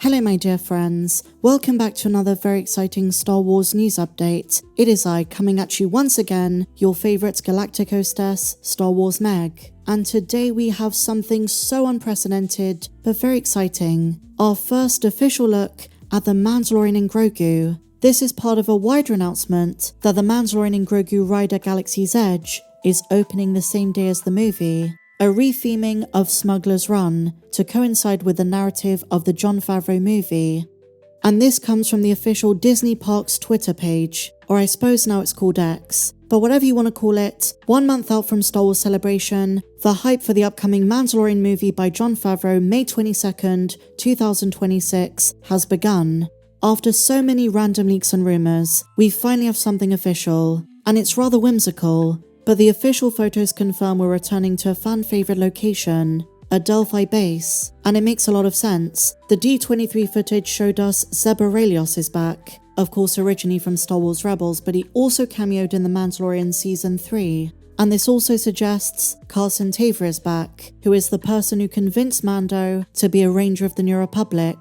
Hello my dear friends, welcome back to another very exciting Star Wars news update. It is I coming at you once again, your favourite galactic hostess, Star Wars Meg. And today we have something so unprecedented, but very exciting. Our first official look at the Mandalorian and Grogu. This is part of a wider announcement that the Mandalorian and Grogu ride at Galaxy's Edge is opening the same day as the movie. A retheming of Smuggler's Run to coincide with the narrative of the Jon Favreau movie. And this comes from the official Disney Parks Twitter page, or I suppose now it's called X. But whatever you want to call it, 1 month out from Star Wars Celebration, the hype for the upcoming Mandalorian movie by Jon Favreau, May 22nd, 2026, has begun. After so many random leaks and rumours, we finally have something official, and it's rather whimsical. But the official photos confirm we're returning to a fan favourite location, a Delphi base, and it makes a lot of sense. The D23 footage showed us Zeb Orrelios is back, of course originally from Star Wars Rebels, but he also cameoed in The Mandalorian Season 3. And this also suggests Carson Tavra is back, who is the person who convinced Mando to be a Ranger of the New Republic.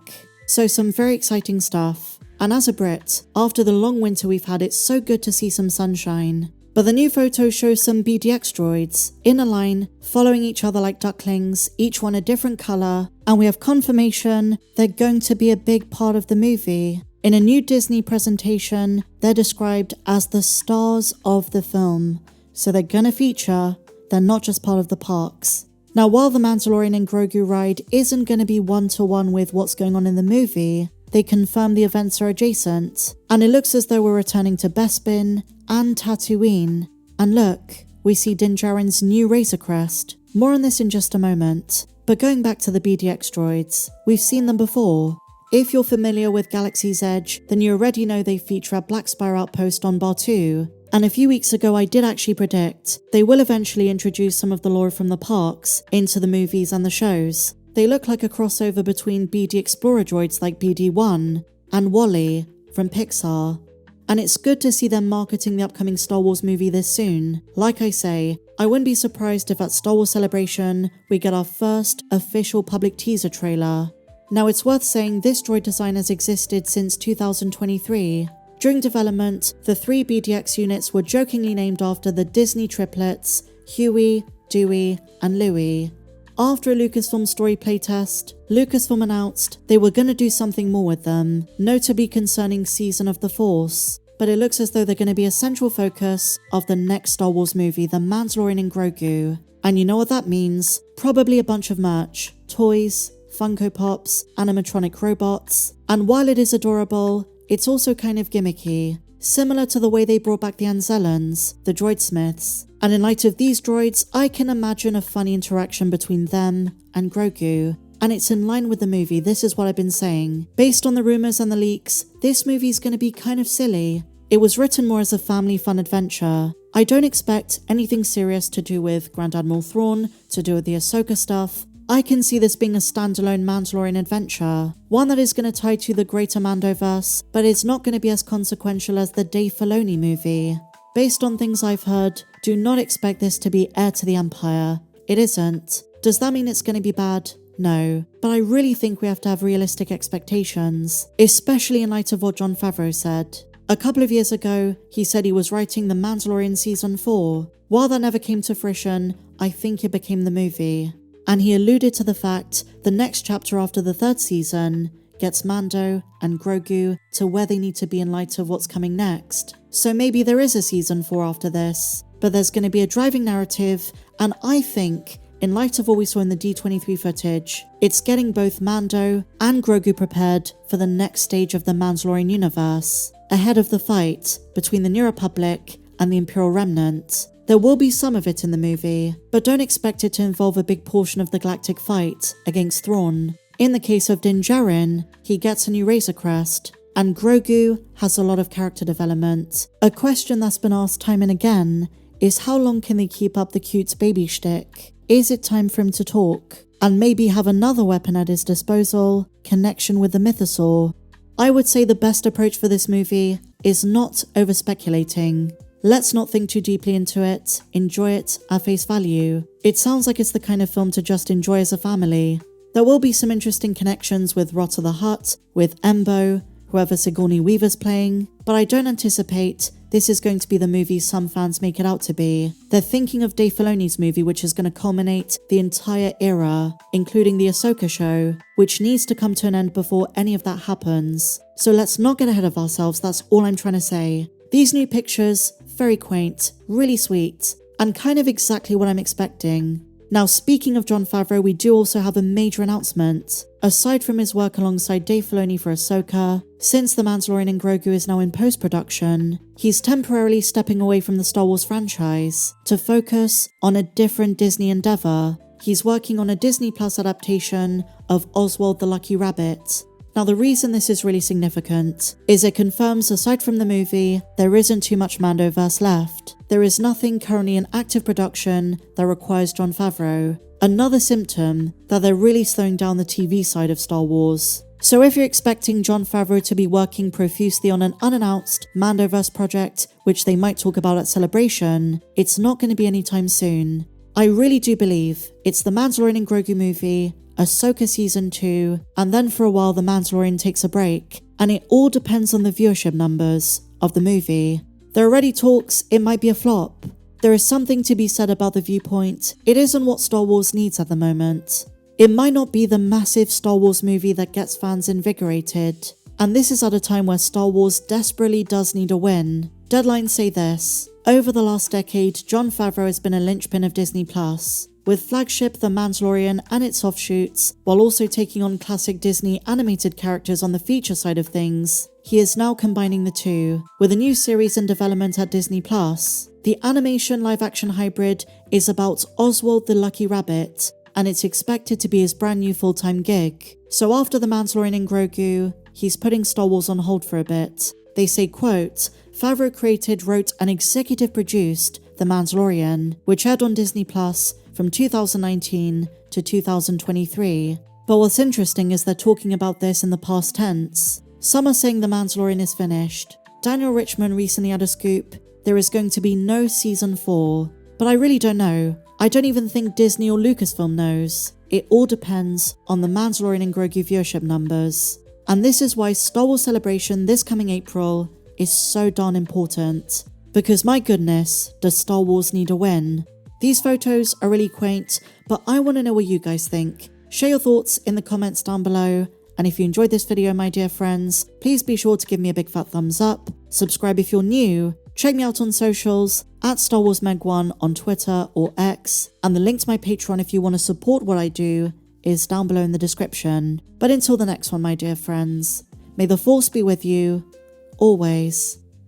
So some very exciting stuff. And as a Brit, after the long winter we've had, it's so good to see some sunshine. But the new photo shows some BDX droids, in a line, following each other like ducklings, each one a different colour, and we have confirmation they're going to be a big part of the movie. In a new Disney presentation, they're described as the stars of the film, so they're gonna feature, they're not just part of the parks. Now while the Mandalorian and Grogu ride isn't gonna be one-to-one with what's going on in the movie, they confirm the events are adjacent, and it looks as though we're returning to Bespin and Tatooine. And look, we see Din Djarin's new Razor Crest. More on this in just a moment. But going back to the BDX droids, we've seen them before. If you're familiar with Galaxy's Edge, then you already know they feature at Black Spire Outpost on Batuu. And a few weeks ago I did actually predict they will eventually introduce some of the lore from the parks into the movies and the shows. They look like a crossover between BD Explorer droids like BD-1 and WALL-E from Pixar. And it's good to see them marketing the upcoming Star Wars movie this soon. Like I say, I wouldn't be surprised if at Star Wars Celebration we get our first official public teaser trailer. Now it's worth saying this droid design has existed since 2023. During development, the 3 BDX units were jokingly named after the Disney triplets Huey, Dewey, and Louie. After a Lucasfilm story playtest, Lucasfilm announced they were going to do something more with them, notably concerning Season of the Force. But it looks as though they're going to be a central focus of the next Star Wars movie, The Mandalorian and Grogu. And you know what that means? Probably a bunch of merch, toys, Funko Pops, animatronic robots. And while it is adorable, it's also kind of gimmicky, similar to the way they brought back the Anzellans, the droidsmiths. And in light of these droids, I can imagine a funny interaction between them and Grogu. And it's in line with the movie, this is what I've been saying. Based on the rumours and the leaks, this movie's going to be kind of silly. It was written more as a family fun adventure. I don't expect anything serious to do with Grand Admiral Thrawn, to do with the Ahsoka stuff. I can see this being a standalone Mandalorian adventure, one that is going to tie to the greater Mandoverse, but it's not going to be as consequential as the Dave Filoni movie. Based on things I've heard, do not expect this to be Heir to the Empire. It isn't. Does that mean it's going to be bad? No. But I really think we have to have realistic expectations, especially in light of what Jon Favreau said. A couple of years ago, he said he was writing The Mandalorian Season 4. While that never came to fruition, I think it became the movie. And he alluded to the fact the next chapter after the 3rd season gets Mando and Grogu to where they need to be in light of what's coming next. So maybe there is a Season 4 after this, but there's going to be a driving narrative, and I think, in light of what we saw in the D23 footage, it's getting both Mando and Grogu prepared for the next stage of the Mandalorian universe, ahead of the fight between the New Republic and the Imperial Remnant. There will be some of it in the movie, but don't expect it to involve a big portion of the galactic fight against Thrawn. In the case of Din Djarin, he gets a new Razor Crest, and Grogu has a lot of character development. A question that's been asked time and again is how long can they keep up the cute baby shtick? Is it time for him to talk? And maybe have another weapon at his disposal, connection with the mythosaur? I would say the best approach for this movie is not over-speculating. Let's not think too deeply into it, enjoy it at face value. It sounds like it's the kind of film to just enjoy as a family. There will be some interesting connections with Rot of the Hutt, with Embo, whoever Sigourney Weaver's playing, but I don't anticipate this is going to be the movie some fans make it out to be. They're thinking of Dave Filoni's movie, which is going to culminate the entire era, including the Ahsoka show, which needs to come to an end before any of that happens. So let's not get ahead of ourselves, that's all I'm trying to say. These new pictures, very quaint, really sweet, and kind of exactly what I'm expecting. Now, speaking of Jon Favreau, we do also have a major announcement. Aside from his work alongside Dave Filoni for Ahsoka, since The Mandalorian and Grogu is now in post-production, he's temporarily stepping away from the Star Wars franchise to focus on a different Disney endeavor. He's working on a Disney Plus adaptation of Oswald the Lucky Rabbit. Now, the reason this is really significant is it confirms, aside from the movie, there isn't too much Mandoverse left. There is nothing currently in active production that requires Jon Favreau. Another symptom that they're really slowing down the TV side of Star Wars. So if you're expecting Jon Favreau to be working profusely on an unannounced Mandoverse project, which they might talk about at Celebration, it's not going to be anytime soon. I really do believe it's the Mandalorian and Grogu movie, Ahsoka Season 2, and then for a while The Mandalorian takes a break, and it all depends on the viewership numbers of the movie. There are already talks it might be a flop. There is something to be said about the viewpoint. It isn't what Star Wars needs at the moment. It might not be the massive Star Wars movie that gets fans invigorated, and this is at a time where Star Wars desperately does need a win. Deadlines say this: over the last decade, Jon Favreau has been a linchpin of Disney Plus, with flagship The Mandalorian and its offshoots, while also taking on classic Disney animated characters on the feature side of things. He is now combining the two, with a new series in development at Disney Plus. The animation live-action hybrid is about Oswald the Lucky Rabbit, and it's expected to be his brand new full-time gig. So after The Mandalorian and Grogu, he's putting Star Wars on hold for a bit. They say, quote, Favreau created, wrote, and executive produced The Mandalorian, which aired on Disney Plus from 2019 to 2023. But what's interesting is they're talking about this in the past tense. Some are saying The Mandalorian is finished. Daniel Richman recently had a scoop: there is going to be no season 4. But I really don't know. I don't even think Disney or Lucasfilm knows. It all depends on The Mandalorian and Grogu viewership numbers. And this is why Star Wars Celebration this coming April is so darn important. Because my goodness, does Star Wars need a win? These photos are really quaint, but I want to know what you guys think. Share your thoughts in the comments down below. And if you enjoyed this video, my dear friends, please be sure to give me a big fat thumbs up. Subscribe if you're new. Check me out on socials, at Star Wars Meg1 on Twitter or X. And the link to my Patreon if you want to support what I do is down below in the description. But until the next one, my dear friends, may the Force be with you, always.